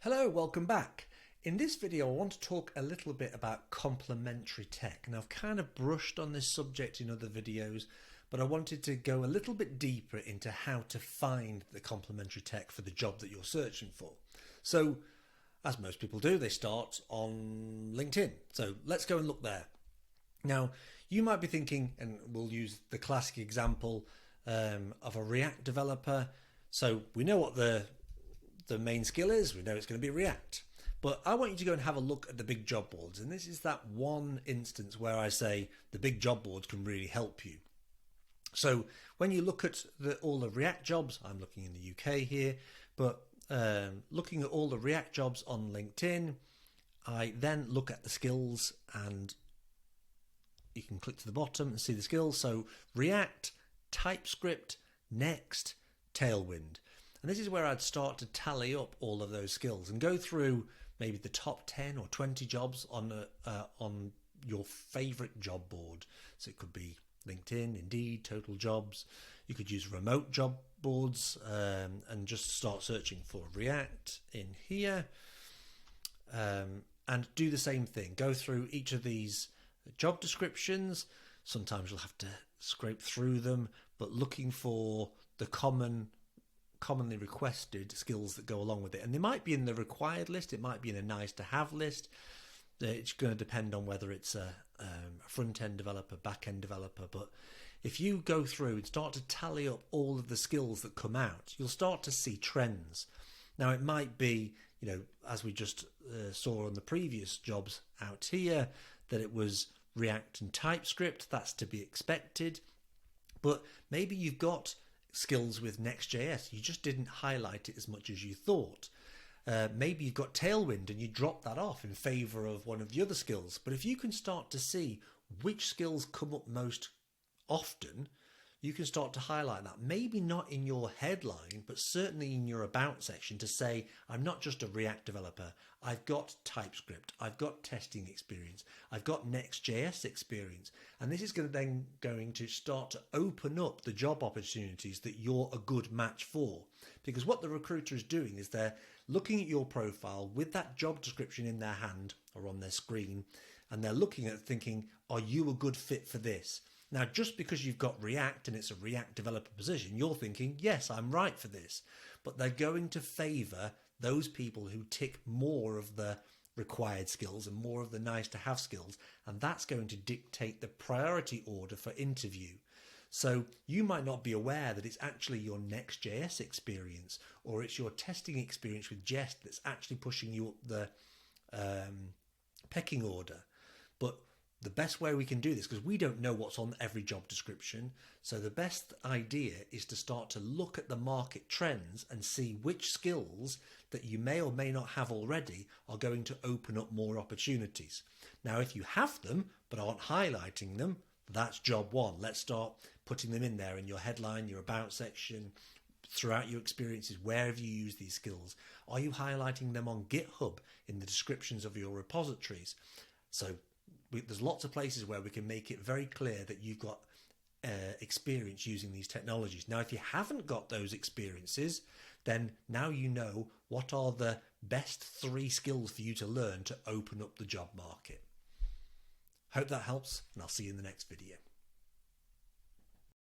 Hello, welcome back. In this video I want to talk a little bit about complementary tech. Now I've kind of brushed on this subject in other videos, but I wanted to go a little bit deeper into how to find the complementary tech for the job that you're searching for. So as most people do, they start on LinkedIn. So let's go and look there. Now you might be thinking, and we'll use the classic example of a React developer. So we know what the main skill is, we know it's going to be React. But I want you to go and have a look at the big job boards. And this is that one instance where I say the big job boards can really help you. So when you look at all the React jobs, I'm looking in the UK here, but looking at all the React jobs on LinkedIn, I then look at the skills, and you can click to the bottom and see the skills. So React, TypeScript, Next, Tailwind. And this is where I'd start to tally up all of those skills and go through maybe the top 10 or 20 jobs on your favorite job board. So it could be LinkedIn, Indeed, Total Jobs. You could use remote job boards and just start searching for React in here, and do the same thing. Go through each of these job descriptions. Sometimes you'll have to scrape through them, but looking for the commonly requested skills that go along with it. And they might be in the required list, it might be in a nice to have list. It's going to depend on whether it's a front-end developer, back-end developer. But if you go through and start to tally up all of the skills that come out, you'll start to see trends. Now it might be, as we just saw on the previous jobs out here, that it was React and TypeScript. That's to be expected. But maybe you've got skills with Next.js, you just didn't highlight it as much as you thought. Maybe you've got Tailwind and you drop that off in favor of one of the other skills. But if you can start to see which skills come up most often, you can start to highlight that. Maybe not in your headline, but certainly in your about section, to say, I'm not just a React developer, I've got TypeScript, I've got testing experience, I've got Next.js experience. And this is going to start to open up the job opportunities that you're a good match for. Because what the recruiter is doing is they're looking at your profile with that job description in their hand or on their screen, and they're looking at it thinking, are you a good fit for this? Now, just because you've got React and it's a React developer position, you're thinking, yes, I'm right for this. But they're going to favor those people who tick more of the required skills and more of the nice to have skills. And that's going to dictate the priority order for interview. So you might not be aware that it's actually your Next.js experience or it's your testing experience with Jest that's actually pushing you up the pecking order. But the best way we can do this, because we don't know what's on every job description, so the best idea is to start to look at the market trends and see which skills that you may or may not have already are going to open up more opportunities. Now, if you have them but aren't highlighting them, that's job one. Let's start putting them in there in your headline, your about section, throughout your experiences. Where have you used these skills? Are you highlighting them on GitHub in the descriptions of your repositories? So there's lots of places where we can make it very clear that you've got experience using these technologies. Now, if you haven't got those experiences, then now you know what are the best 3 skills for you to learn to open up the job market. Hope that helps, and I'll see you in the next video.